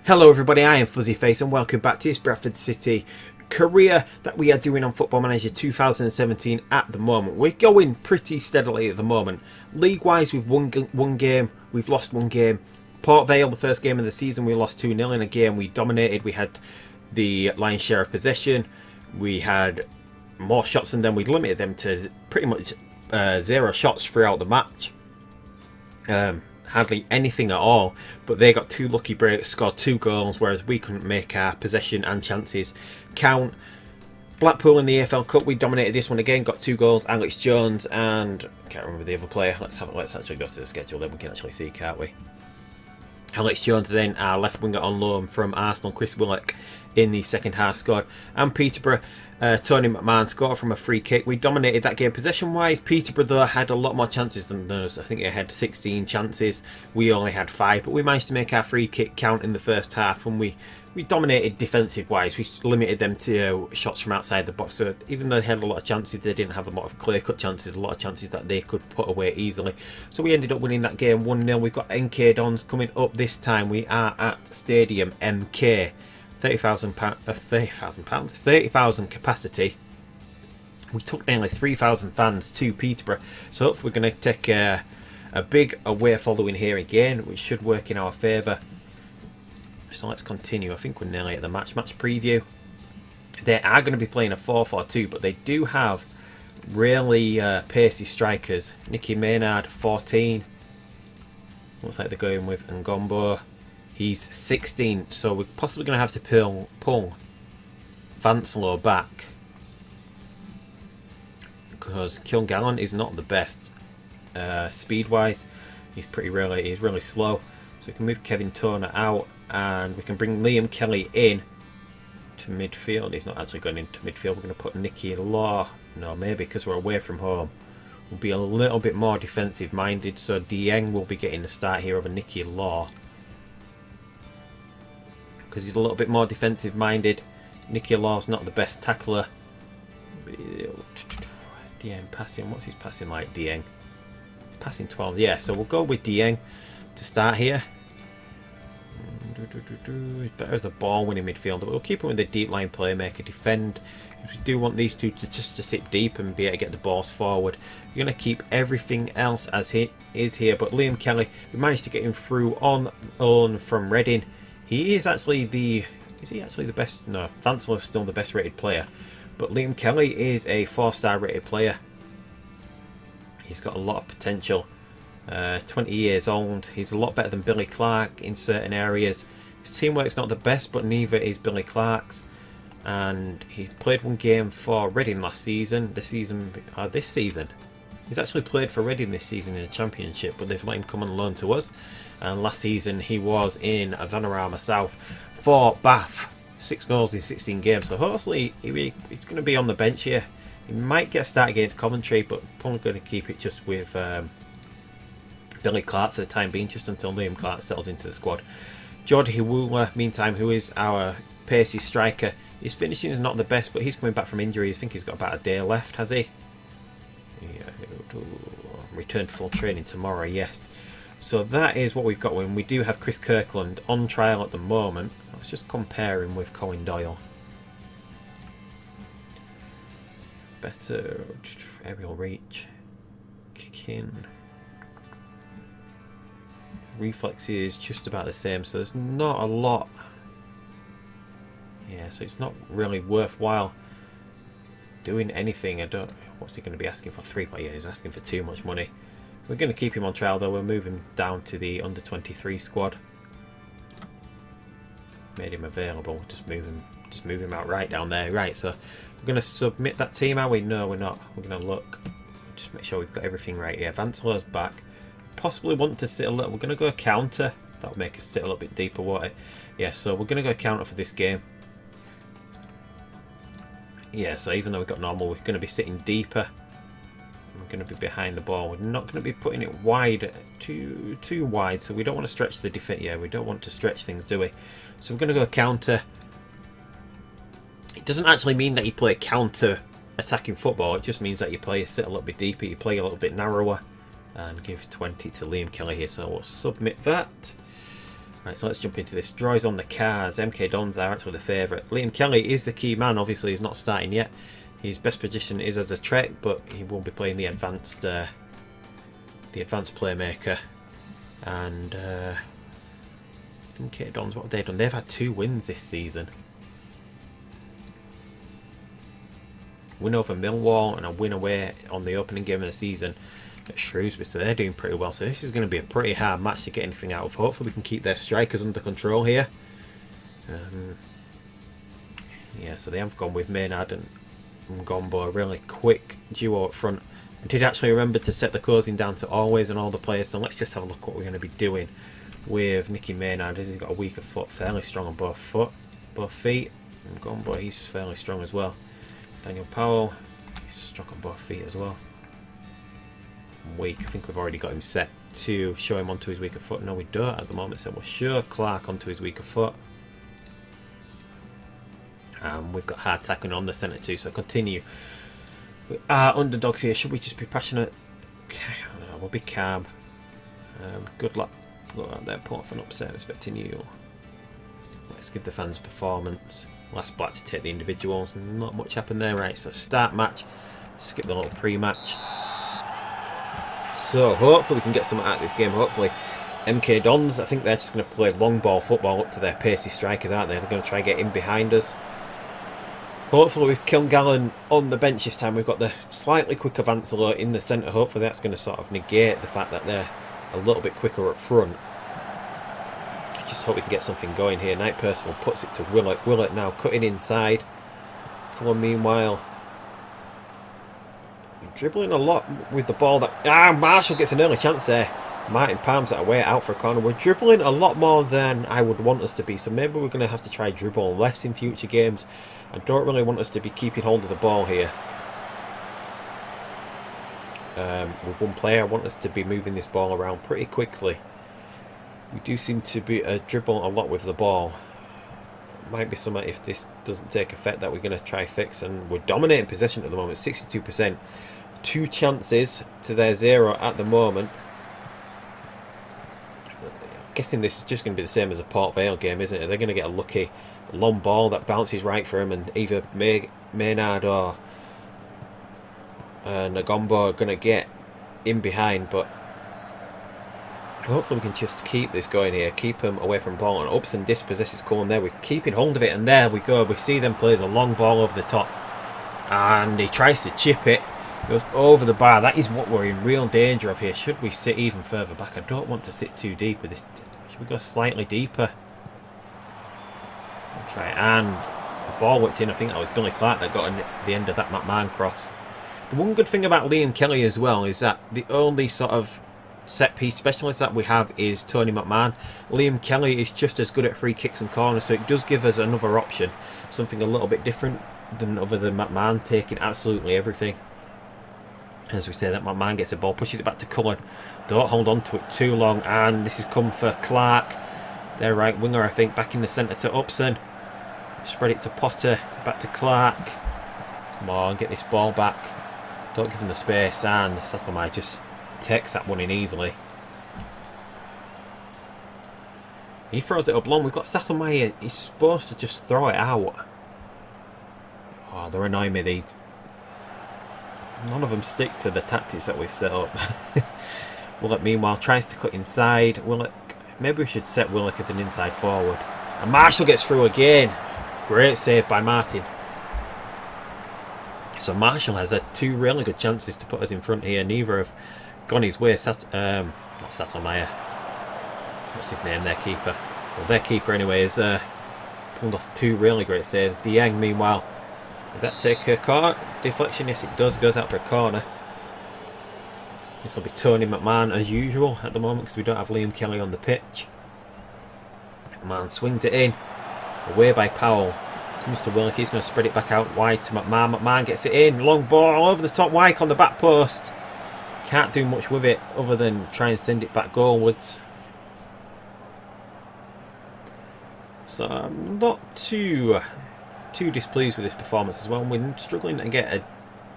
Hello everybody, I am Fuzzy Face and welcome back to this Bradford City career that we are doing on Football Manager 2017 at the moment. We're going pretty steadily at the moment. League-wise, we've won one game, we've lost one game. Port Vale, the first game of the season, we lost 2-0 in a game we dominated. We had the lion's share of possession. We had more shots than them. We'd limited them to pretty much 0 shots throughout the match. Hardly anything at all, but they got 2 lucky breaks, scored 2 goals, whereas we couldn't make our possession and chances count. Blackpool in the AFL Cup, we dominated this one again, got 2 goals. Alex Jones and I can't remember the other player. Let's actually go to the schedule, then we can actually see, can't we? Alex Jones, then our left winger on loan from Arsenal, Chris Willock in the second half scored, and Peterborough, Tony McMahon scored from a free kick. We dominated that game possession wise. Peterborough though had a lot more chances than us. I think they had 16 chances, we only had 5, but we managed to make our free kick count in the first half, and we dominated defensive wise. We limited them to shots from outside the box, so even though they had a lot of chances, they didn't have a lot of clear cut chances, a lot of chances that they could put away easily. So we ended up winning that game 1-0. We've got NK Dons coming up this time. We are at Stadium MK, 30,000 capacity. We took nearly 3,000 fans to Peterborough, so hopefully we're going to take a big away following here again, which should work in our favour. So let's continue. I think we're nearly at the match preview. They are going to be playing a 4-4-2, but they do have really pacey strikers. Nicky Maynard, 14. Looks like they're going with Ngombo. He's 16, so we're possibly going to have to pull Vanslow back, because Kilgallen is not the best speed-wise. He's really slow. So we can move Kevin Toner out, and we can bring Liam Kelly in to midfield. He's not actually going into midfield. We're going to put Nicky Law. No, maybe because we're away from home, we'll be a little bit more defensive minded. So Dieng will be getting the start here over Nicky Law, because he's a little bit more defensive minded. Nicky Law's not the best tackler. Dieng passing. What's his passing like, Dieng? Passing 12. Yeah, so we'll go with Dieng to start here. He's better as a ball winning midfielder, but we'll keep him with a deep line playmaker. Defend. We do want these two to just to sit deep and be able to get the balls forward. We're going to keep everything else as he is here, but Liam Kelly, we managed to get him through on loan from Reading. He is actually the... Is he actually the best? No, Vansel is still the best rated player, but Liam Kelly is a 4-star rated player. He's got a lot of potential. 20 years old. He's a lot better than Billy Clark in certain areas. His teamwork's not the best, but neither is Billy Clark's. And he played one game for Reading last season. This season. He's actually played for Reading this season in the Championship, but they've let him come on loan to us. And last season he was in Vanarama South for Bath. 6 goals in 16 games. So hopefully he's going to be on the bench here. He might get a start against Coventry, but probably going to keep it just with Billy Clark for the time being, just until Liam Clark settles into the squad. Jordi Hiwula, meantime, who is our pacey striker, his finishing is not the best, but he's coming back from injury. I think he's got about a day left, has he? Yeah, return to full training tomorrow, yes. So that is what we've got. When we do have Chris Kirkland on trial at the moment. Let's just compare him with Colin Doyle. Better aerial reach, kick in. Reflex is just about the same, so there's not a lot. Yeah, so it's not really worthwhile doing anything. What's he going to be asking for? 3? But yeah, he's asking for too much money. We're going to keep him on trial though. We'll move him down to the under 23 squad. Made him available. Just move him out right down there. Right, so we're going to submit that team, are we? No, we're not. We're going to look. Just make sure we've got everything right here. Vancello's back. Possibly want to sit a little. We're going to go a counter. That'll make us sit a little bit deeper, won't it? Yeah, so we're going to go a counter for this game. Yeah, so even though we've got normal, we're going to be sitting deeper. We're going to be behind the ball. We're not going to be putting it wide, too wide, so we don't want to stretch the defense. Yeah, we don't want to stretch things, do we? So we're going to go a counter. It doesn't actually mean that you play counter attacking football. It just means that you play sit a little bit deeper, you play a little bit narrower. And give 20 to Liam Kelly here, so we'll submit that. Right, so let's jump into this. Draws on the cards. MK Dons are actually the favourite. Liam Kelly is the key man. Obviously, he's not starting yet. His best position is as a Trek, but he will be playing the advanced playmaker. And MK Dons, what have they done? They've had 2 wins this season. Win over Millwall and a win away on the opening game of the season at Shrewsbury, so they're doing pretty well. So this is going to be a pretty hard match to get anything out of. Hopefully we can keep their strikers under control here. Yeah, so they have gone with Maynard and Gombo, a really quick duo up front. I did actually remember to set the closing down to always on all the players, so let's just have a look what we're going to be doing with Nicky Maynard. He's got a weaker foot, fairly strong on both feet. And Gombo, he's fairly strong as well. Daniel Powell, he's strong on both feet as well. Weak, I think we've already got him set to show him onto his weaker foot. No, we don't at the moment, so we'll show Clark onto his weaker foot. We've got hard tackling on the centre too, so continue. We are underdogs here. Should we just be passionate? Okay, no, we'll be calm. Good luck. Go out there, put off an upset, expecting you. Let's give the fans performance. Last black to take the individuals. Not much happened there, right? So start match. Skip the little pre-match. So hopefully we can get something out of this game. Hopefully MK Dons, I think they're just going to play long ball football up to their pacey strikers, aren't they? They're going to try and get in behind us. Hopefully with Kilgallen on the bench this time, we've got the slightly quicker Vancelo in the centre. Hopefully that's going to sort of negate the fact that they're a little bit quicker up front. I just hope we can get something going here. Knight Percival puts it to Willett. Willett now cutting inside. Cullen meanwhile dribbling a lot with the ball. Marshall gets an early chance there. Martin palms that away out for a corner. We're dribbling a lot more than I would want us to be, so maybe we're going to have to try dribble less in future games. I don't really want us to be keeping hold of the ball here. With one player, I want us to be moving this ball around pretty quickly. We do seem to be dribble a lot with the ball. Might be something, if this doesn't take effect, that we're going to try fix. And we're dominating possession at the moment, 62%. 2 chances to their 0 at the moment. I'm guessing this is just going to be the same as a Port Vale game, isn't it? They're going to get a lucky long ball that bounces right for him, and either Maynard or Nagombo are going to get in behind, but hopefully we can just keep this going here, keep him away from ball. And Upson dispossesses Cullen there. We're keeping hold of it, and there we go. We see them play the long ball over the top, and he tries to chip it. Goes over the bar. That is what we're in real danger of here. Should we sit even further back? I don't want to sit too deep with this. Should we go slightly deeper? We'll try it. And the ball whipped in. I think that was Billy Clark that got the end of that McMahon cross. The one good thing about Liam Kelly as well is that the only sort of set piece specialist that we have is Tony McMahon. Liam Kelly is just as good at free kicks and corners, so it does give us another option, something a little bit different than other than McMahon taking absolutely everything. As we say, that McMahon gets the ball, pushes it back to Cullen. Don't hold on to it too long, and this has come for Clark, their right winger, I think, back in the centre to Upson. Spread it to Potter, back to Clark. Come on, get this ball back. Don't give him the space, and Satomai just takes that one in easily. He throws it up long. We've got Satomai here. He's supposed to just throw it out. Oh, they're annoying me, these. None of them stick to the tactics that we've set up. Willock meanwhile tries to cut inside. Willock, maybe we should set Willock as an inside forward. And Marshall gets through again. Great save by Martin. So Marshall has had 2 really good chances to put us in front here. Neither have gone his way. Not Satomaya. What's his name? Their keeper. Well, their keeper anyway has pulled off 2 really great saves. Dieng meanwhile. Did that take a corner? Deflection? Yes, it does. Goes out for a corner. This will be Tony McMahon as usual at the moment because we don't have Liam Kelly on the pitch. McMahon swings it in. Away by Powell. Comes to Willock. He's going to spread it back out wide to McMahon. McMahon gets it in. Long ball over the top. Wyke on the back post. Can't do much with it other than try and send it back goalwards. So I'm not too displeased with this performance as well. We're struggling to get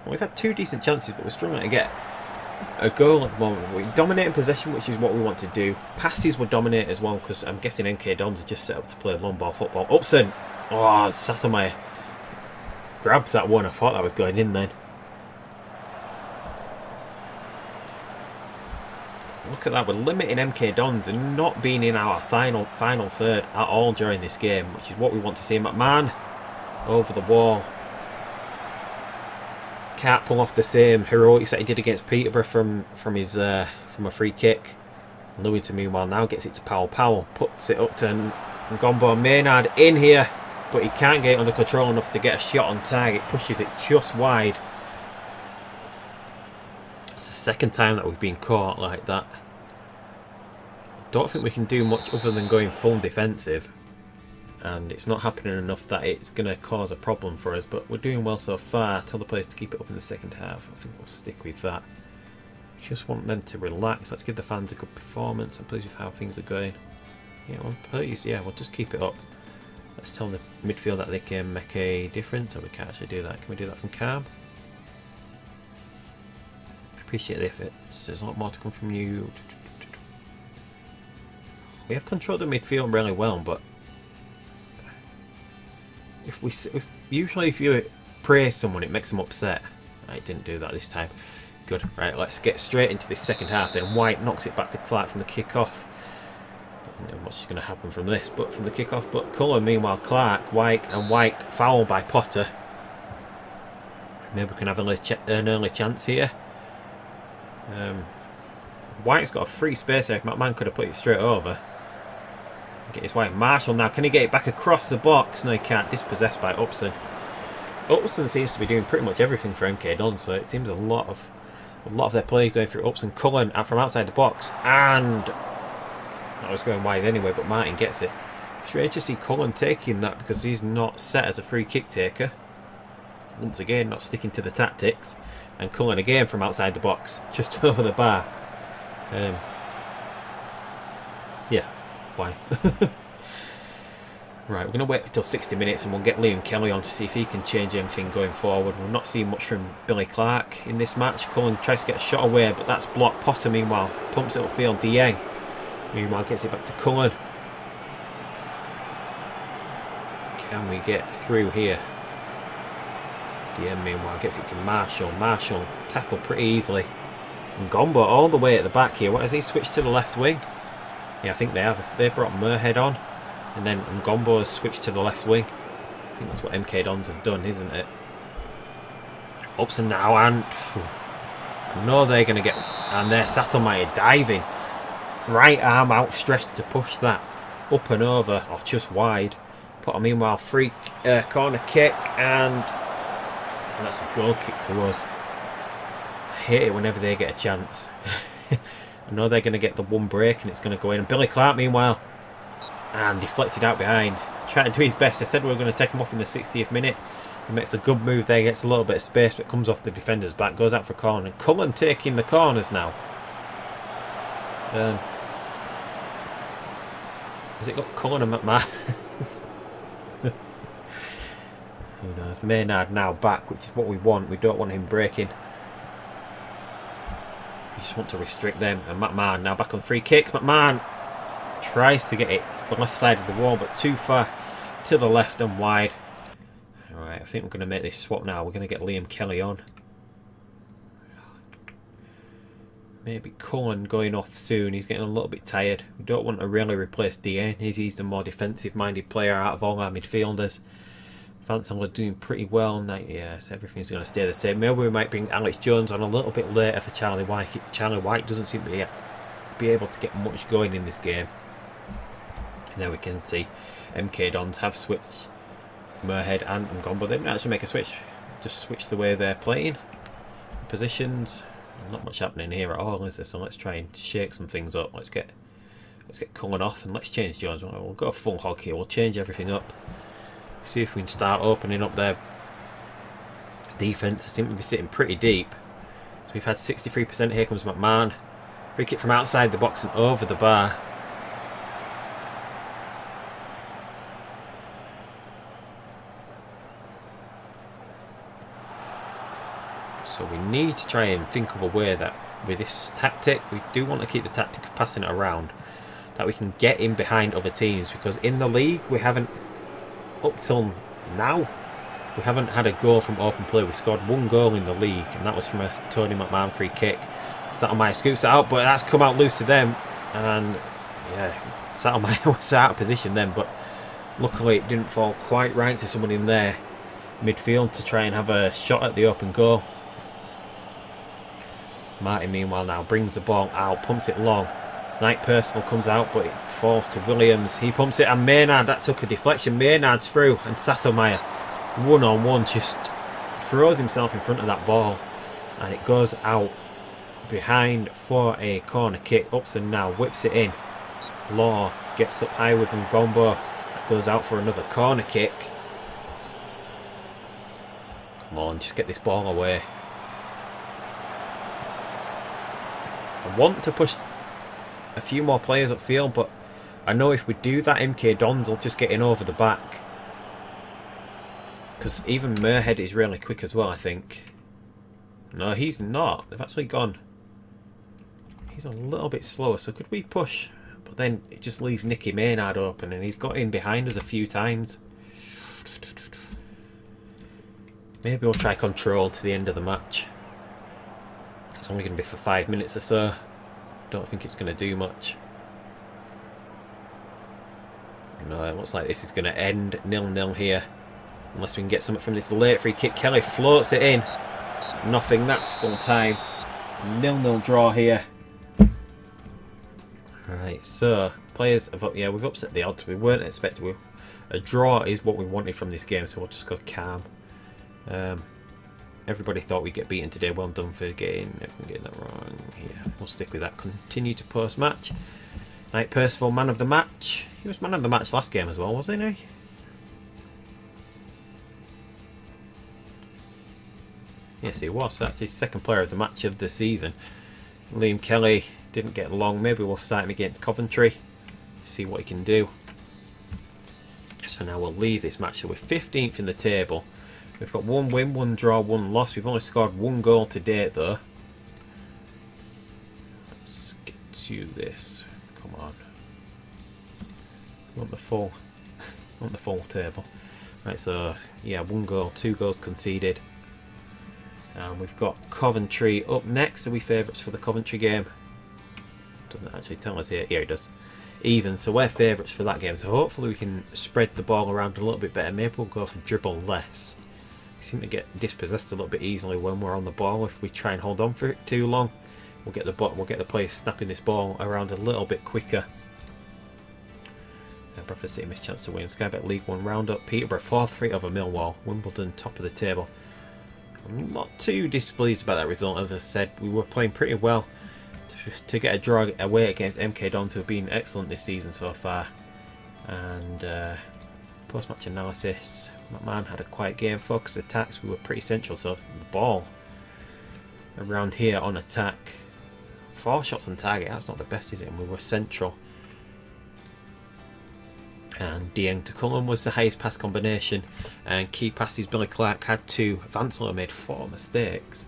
we've had 2 decent chances, but we're struggling to get a goal at the moment. We're dominating possession, which is what we want to do. Passes will dominate as well, because I'm guessing MK Dons are just set up to play long ball football. Upson! Oh, Sattermeyer grabs that one. I thought that was going in then. Look at that, we're limiting MK Dons and not being in our final third at all during this game, which is what we want to see. McMahon over the wall. Can't pull off the same heroics that he did against Peterborough from a free kick. Lewington meanwhile now gets it to Powell. Powell puts it up to Ngombo. Maynard in here, but he can't get it under control enough to get a shot on target. Pushes it just wide. It's the second time that we've been caught like that. Don't think we can do much other than going full defensive, and it's not happening enough that it's going to cause a problem for us, but we're doing well so far. Tell the players to keep it up in the second half. I think we'll stick with that. Just want them to relax. Let's give the fans a good performance. I'm pleased with how things are going. Yeah, well, please, yeah, we'll just keep it up. Let's tell the midfield that they can make a difference. Or we can't actually do that. Can we do that from calm? Appreciate the effort. There's a lot more to come from you. We have controlled the midfield really well, but usually if you praise someone, it makes them upset. I didn't do that this time. Good. Right, let's get straight into this second half. Then White knocks it back to Clark from the kick-off. Don't think much is going to happen from this, but from the kick-off. But Cullen, meanwhile, Clark, White fouled by Potter. Maybe we can have an early chance here. White's got a free space here. McMahon could have put it straight over. Get his White. Marshall now. Can he get it back across the box? No, he can't. Dispossessed by Upson. Upson seems to be doing pretty much everything for MK Dons, so it seems a lot of their play going through Upson. Cullen out from outside the box, and that was going wide anyway, but Martin gets it. Strange to see Cullen taking that because he's not set as a free kick taker. Once again, not sticking to the tactics. And Cullen again from outside the box, just over the bar. Yeah, why? Right, we're going to wait until 60 minutes and we'll get Liam Kelly on to see if he can change anything going forward. We're not seeing much from Billy Clark in this match. Cullen tries to get a shot away, but that's blocked. Potter, meanwhile, pumps it upfield. Dieng, meanwhile, gets it back to Cullen. Can we get through here? Dieng, meanwhile, gets it to Marshall. Marshall tackled pretty easily. And Gombo all the way at the back here. What has he switched to the left wing? Yeah, I think they have. They brought Muirhead on. And then Ngombo has switched to the left wing. I think that's what MK Dons have done, isn't it? Upson now, and no, they're going to get. And there's Sattermeyer diving. Right arm outstretched to push that up and over, or just wide. Potter, meanwhile, free corner kick, and that's a goal kick to us. I hate it whenever they get a chance. I know they're going to get the one break and it's going to go in. And Billy Clark, meanwhile, and deflected out behind. Trying to do his best. I said we were going to take him off in the 60th minute. He makes a good move there, gets a little bit of space, but comes off the defender's back, goes out for a corner. And Cullen taking the corners now. Has it got Cullen and McMahon? Who knows? Maynard now back, which is what we want. We don't want him breaking. We just want to restrict them. And McMahon now back on free kicks. McMahon tries to get it the left side of the wall, but too far to the left and wide. Alright, I think we're going to make this swap now. We're going to get Liam Kelly on. Maybe Cullen going off soon. He's getting a little bit tired. We don't want to really replace Dieng. He's the more defensive-minded player out of all our midfielders. Vansel are doing pretty well now. Yes, everything's going to stay the same. Maybe we might bring Alex Jones on a little bit later for Charlie White. Charlie White doesn't seem to be able to get much going in this game. And there we can see MK Dons have switched Muirhead and Ngombo. They didn't actually make a switch. Just switch the way they're playing. Positions. Not much happening here at all, is there? So let's try and shake some things up. Let's get Cullen off and let's change Jones. We'll go full hog here. We'll change everything up. See if we can start opening up their defence. They seem to be sitting pretty deep. So we've had 63%. Here comes McMahon. Free kick from outside the box and over the bar. So we need to try and think of a way that with this tactic. We do want to keep the tactic of passing it around, that we can get in behind other teams, because in the league we haven't, up till now, we haven't had a goal from open play. We scored 1 goal in the league, and that was from a Tony McMahon free kick. Satomaya scoops it out, but that's come out loose to them, and yeah, Satomaya was out of position then, but luckily it didn't fall quite right to someone in there midfield to try and have a shot at the open goal. Martin meanwhile now brings the ball out, pumps it long. Knight Percival comes out, but it falls to Williams. He pumps it, and Maynard, that took a deflection. Maynard's through, and Satomaya one-on-one just throws himself in front of that ball, and it goes out behind for a corner kick. Upson now whips it in. Law gets up high with Ngombo. That goes out for another corner kick. Come on, just get this ball away. I want to push a few more players upfield, but I know if we do that, MK Dons will just get in over the back. Because even Merhead is really quick as well, I think. No, he's not. They've actually gone. He's a little bit slower, so could we push? But then it just leaves Nicky Maynard open, and he's got in behind us a few times. Maybe we'll try control to the end of the match. It's only going to be for 5 minutes or so. Don't think it's going to do much. No, it looks like this is going to end 0-0 here. Unless we can get something from this late free kick. Kelly floats it in. Nothing, that's full time. 0-0 draw here. Right, so players have up. Yeah, we've upset the odds. We weren't expecting. A draw is what we wanted from this game, so we'll just go calm. Everybody thought we'd get beaten today. Well done for getting that wrong here. We'll stick with that. Continue to post match. Knight Percival, man of the match. He was man of the match last game as well, wasn't he? Yes, he was. So that's his second player of the match of the season. Liam Kelly didn't get long. Maybe we'll start him against Coventry. See what he can do. So now we'll leave this match. So we're 15th in the table. We've got 1 win, 1 draw, 1 loss. We've only scored 1 goal to date though. Let's get to this. Come on. Want the full table. Right, so yeah, 1 goal, 2 goals conceded. And we've got Coventry up next. Are we favourites for the Coventry game? Doesn't actually tell us here. Yeah, it does. Even, so we're favourites for that game. So hopefully we can spread the ball around a little bit better. Maybe we'll go for dribble less. We seem to get dispossessed a little bit easily when we're on the ball. If we try and hold on for it too long, we'll get the players snapping this ball around a little bit quicker. Bradford City missed chance to win. Sky Bet League 1 roundup. Peterborough 4-3 over Millwall. Wimbledon top of the table. I'm not too displeased about that result. As I said, we were playing pretty well. To get a draw away against MK Dons, who have been excellent this season so far. And post-match analysis. McMahon had a quiet game. Focus attacks. We were pretty central. So the ball around here on attack. 4 shots on target. That's not the best, is it? And we were central. And Dieng to Cullen was the highest pass combination. And key passes, Billy Clark had 2. Vansler made 4 mistakes.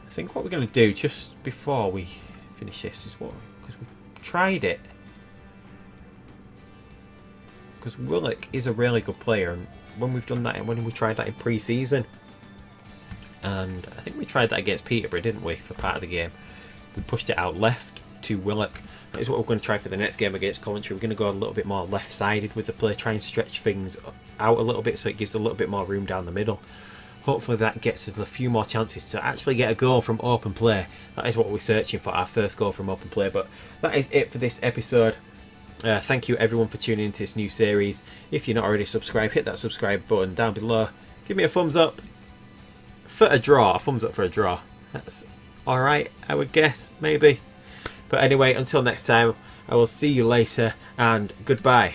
I think what we're going to do just before we finish this is what, because we tried it. Because Willock is a really good player, and when we've done that, when we tried that in pre-season, and I think we tried that against Peterborough, didn't we, for part of the game? We pushed it out left to Willock. That is what we're going to try for the next game against Coventry. We're going to go a little bit more left-sided with the play, try and stretch things out a little bit so it gives a little bit more room down the middle. Hopefully that gets us a few more chances to actually get a goal from open play. That is what we're searching for, our first goal from open play. But that is it for this episode. Thank you everyone for tuning into this new series. If you're not already subscribed, hit that subscribe button down below. Give me a thumbs up for a draw. A thumbs up for a draw. That's alright, I would guess, maybe. But anyway, until next time, I will see you later and goodbye.